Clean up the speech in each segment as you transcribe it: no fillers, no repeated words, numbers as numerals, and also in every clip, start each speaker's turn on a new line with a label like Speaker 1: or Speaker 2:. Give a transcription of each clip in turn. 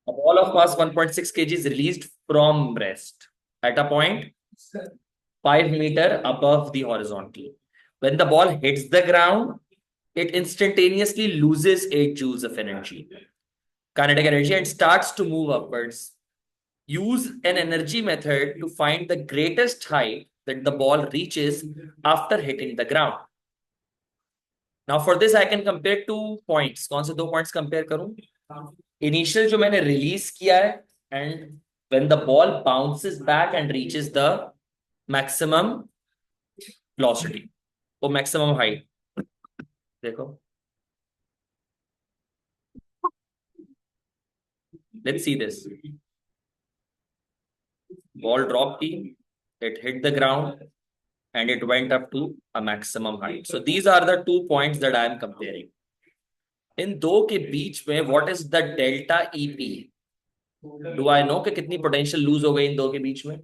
Speaker 1: A ball of mass 1.6 kg is released from rest at a point 5 meter above the horizontal. When the ball hits the ground, it instantaneously loses 8 joules of energy, kinetic energy, and starts to move upwards. Use an energy method to find the greatest height that the ball reaches after hitting the ground. Now for this I can compare 2 points. कौन से 2 points compare करूं? Initial जो मैंने release किया है and when the ball bounces back and reaches the maximum velocity, वो maximum height. देखो, let's see this. Ball dropped, it hit the ground, and it went up to a maximum height. So these are the 2 points that I am comparing. इन दो के बीच में what is the delta EP? Do I know कि कितनी potential lose हो गई इन दो के बीच में?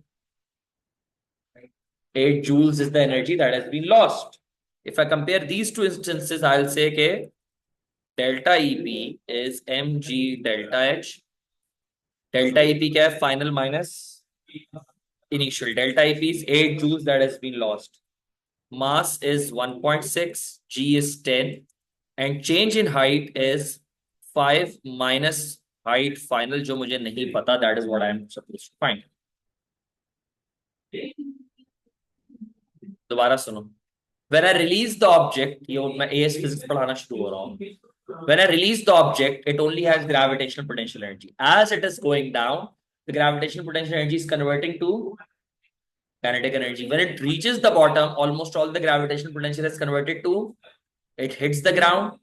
Speaker 1: 8 joules is the energy that has been lost. If I compare these two instances, I'll say that delta EP is mg delta H. Delta EP क्या है? Final minus initial. Delta EP is 8 joules that has been lost. Mass is 1.6, G is 10, and change in height is 5 minus height final जो मुझे नहीं पता, that is what I am supposed to find. दोबारा सुनो. When I release the object, ये मैं AS physics पढ़ाना शुरू हो रहा हूँ. When I release the object, it only has gravitational potential energy. As it is going down, the gravitational potential energy is converting to kinetic energy. When it reaches the bottom, almost all the gravitational potential is converted to, it hits the ground,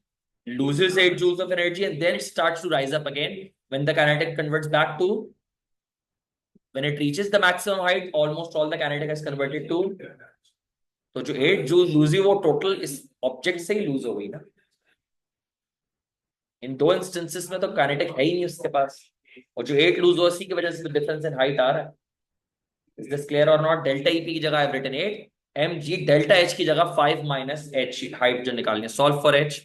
Speaker 1: loses 8 joules of energy, and then it starts to rise up again. When the kinetic converts back to, when it reaches the maximum height, almost all the kinetic has converted to. तो जो 8 joule loose हुई वो total इस object से ही loose हो गई ना. इन दो इंस्टेंसेस में तो काइनेटिक है ही नहीं उसके पास, और जो 8 लूज हो उसी की वजह से डिफरेंस इन हाइट आ रहा है. इज दिस क्लियर और नॉट? डेल्टा ईपी की जगह I have written 8, mg delta h की जगह 5 माइनस h हाइट जो निकालनी है. Solve for h.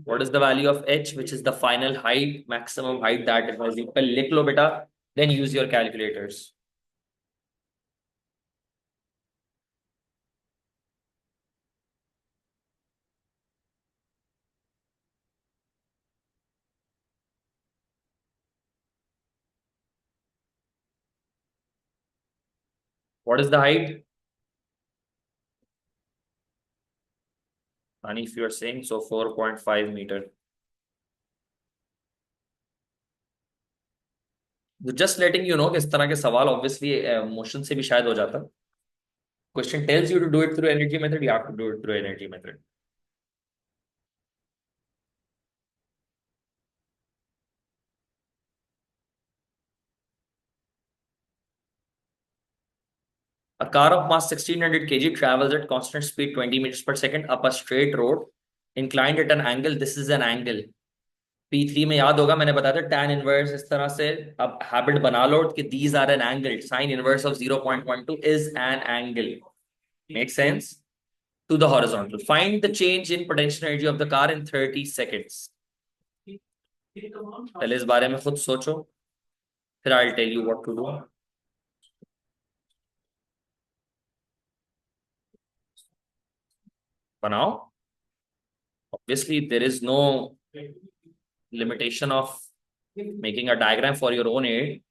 Speaker 1: What is the value of h, which is the final height, maximum height that it was equal? लिख लो बेटा, then use your calculators. What is the height? And if you are saying so, 4.5 meter. Just letting you know कि इस तरह के सवाल obviously motion से भी शायद हो जाता. Question tells you to do it through energy method, you have to do it through energy method. A car of mass 1600 kg travels at constant speed 20 meters per second up a straight road inclined at an angle. This is an angle. P3 में याद होगा मैंने बताया था tan inverse इस तरह से. अब habit बना लो कि these are an angle. Sin inverse of 0.12 is an angle. Makes sense? To the horizontal. Find the change in potential energy of the car in 30 seconds. पहले इस बारे में खुद सोचो, फिर I'll tell you what to do. बनाओ. Obviously, there is no limitation of making a diagram for your own aid.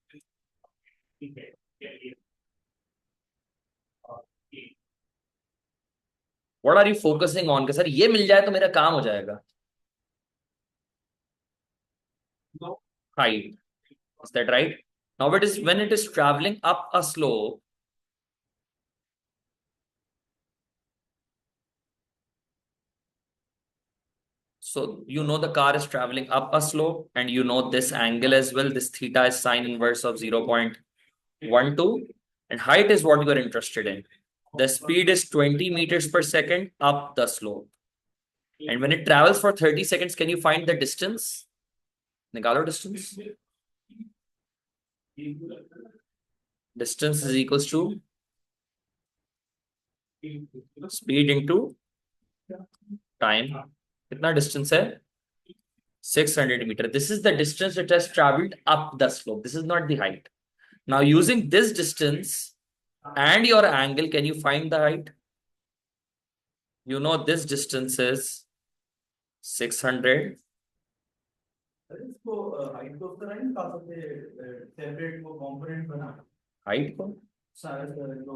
Speaker 1: What are you focusing on? कि sir ये मिल जाए तो मेरा काम हो जाएगा. Height. Is that right? Now it is when it is traveling up a slope. So you know the car is traveling up a slope and you know this angle as well. This theta is sine inverse of 0.12 and height is what you are interested in. The speed is 20 meters per second up the slope. And when it travels for 30 seconds, can you find the distance? Nikalo distance. Distance is equals to speed into time, कितना distance है? 600 meter. This is the distance it has traveled up the slope. This is not the height. Now, using this distance and your angle, can you find the height? You know this distance is 600.
Speaker 2: इसको height को उस तरह नहीं निकाल सकते, separate वो component बना
Speaker 1: height को
Speaker 2: सारे जो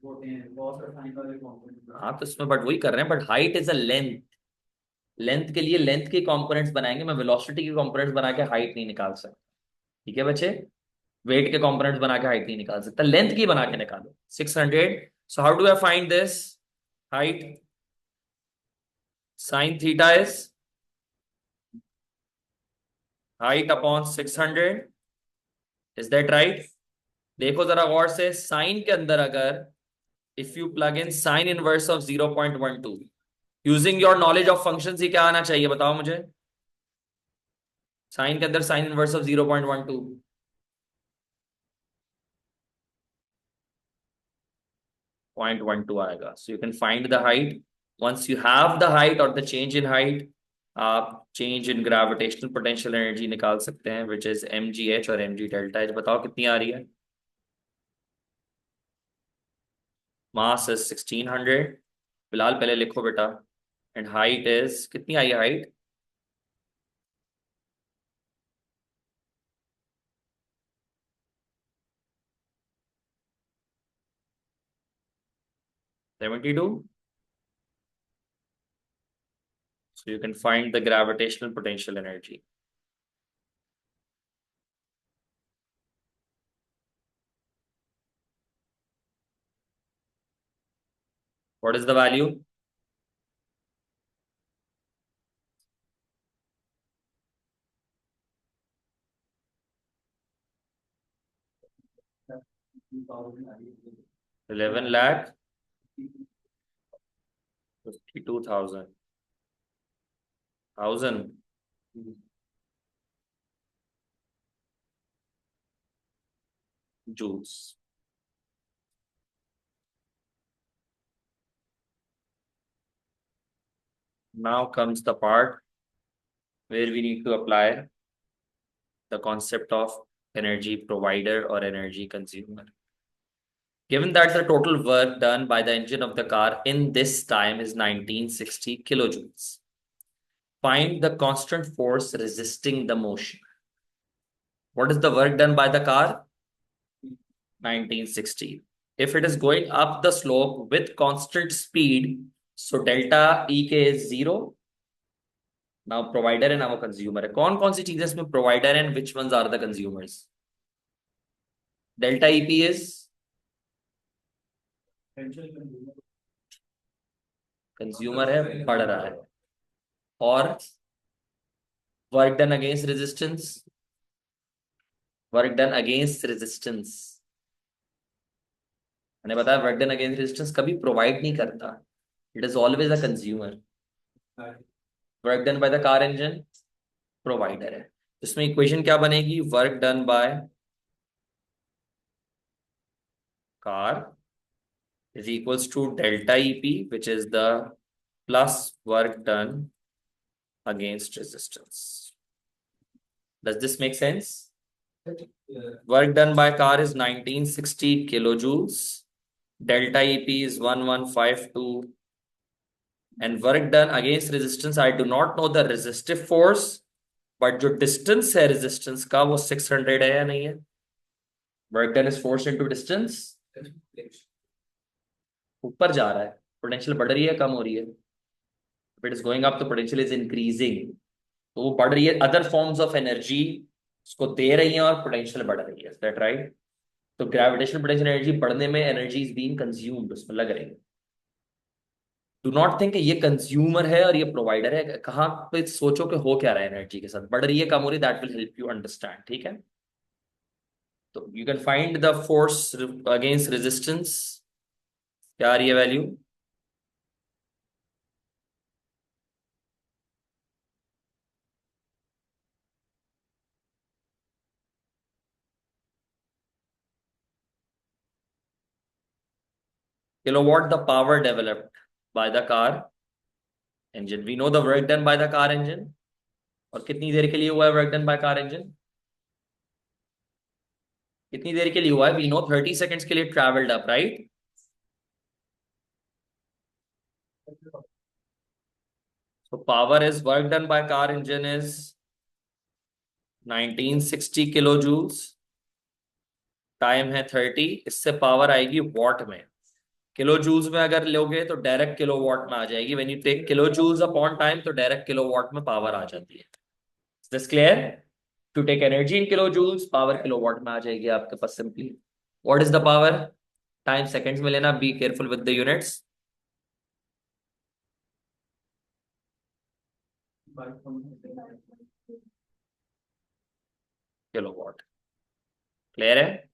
Speaker 2: होते हैं बहुत सारे साइन वाले कंपोनेंट।
Speaker 1: हाँ, तो इसमें बट वही कर रहे हैं, but height is a length. Length के लिए लेंथ के कंपोनेंट्स बनाएंगे, मैं वेलोसिटी के कंपोनेंट्स बना के हाइट नहीं निकाल सकता। ठीक है बच्चे, वेट के कंपोनेंट्स बना के हाइट नहीं निकाल सकता, लेंथ की बना के निकालो। 600, so how do I find this height? Sine theta is height upon 600। Is that right? देखो जरा गौर से, साइन के अंदर अगर if you plug in sine inverse of 0.12, using your knowledge of functions, ये क्या आना चाहिए बताओ मुझे? साइन के अंदर साइन इनवर्स ऑफ 0.12 0.12 आएगा। So you can find the height. Once you have the height और द चेंज इन हाइट, आप change in gravitational potential energy निकाल सकते हैं, विच इज mgh और mg डेल्टा एच। बताओ कितनी आ रही है? Mass is 1600। फिलहाल पहले लिखो बेटा। एंड हाइट इज कितनी आई है height? 72। So you can find the gravitational potential energy. What is the value?
Speaker 2: $11,000
Speaker 1: 11 lakh 52,000 joules. Now comes the part where we need to apply the concept of energy provider or energy consumer. Given that the total work done by the engine of the car in this time is 1960 kilojoules, find the constant force resisting the motion. What is the work done by the car? 1960. If it is going up the slope with constant speed, so delta E K is 0. Now provider and now consumer है। कौन कौन सी चीजें इसमें provider and which ones are the consumers? Delta EP is consumer है, बढ़ रहा है। और work done against resistance, work done against resistance, मैंने बताया work done against resistance कभी provide नहीं करता, it is always a consumer. Work done by the car engine provider है। इसमें इक्वेशन क्या बनेगी? Work done by car is equals to delta EP, which is the plus work done against resistance. Does this make sense? Work done by car is 1960 kilojoules. Delta EP is 1152. And work done against resistance, I do not know the resistive force, but जो distance है resistance का वो 600 है या नहीं है? Work done is force into distance. ऊपर जा रहा है, पोटेंशियल बढ़ रही है कम हो रही है? If it is going up, the potential is increasing. तो वो बढ़ रही है, अदर फॉर्म्स ऑफ एनर्जी उसको दे रही है और पोटेंशियल बढ़ रही है। That right? तो ग्रेविटेशनल पोटेंशियल एनर्जी बढ़ने में एनर्जी इज बीइंग कंज्यूम्ड, उसमें लग रही है। डू नॉट थिंक ये कंज्यूमर है और ये प्रोवाइडर है, कहाँ पे सोचो कि हो क्या रहा है एनर्जी के साथ, बढ़ रही है कम हो रही है, that will help you understand. ठीक है, तो you can find the force against resistance. क्या आ रही है value? kilowatt the power developed by the car engine. We know the work done by the car engine. और कितनी देर के लिए हुआ है work done by car engine? कितनी देर के लिए हुआ है? We know 30 seconds के लिए traveled up, right? So power is work done by car engine is 1960 kilojoules. Time है 30. इससे पावर आएगी वॉट में. किलो जूल्स में अगर लोगे तो डायरेक्ट किलो वॉट में आ जाएगी. When you take kilo joules upon time तो डायरेक्ट किलो वॉट में पावर आ जाती है. Is this clear? To take energy in kilo joules, power kilo watt में आ जाएगी आपके पास simply. What is the power? Time seconds में लेना. Be careful with the units. Kilo watt. Clear है?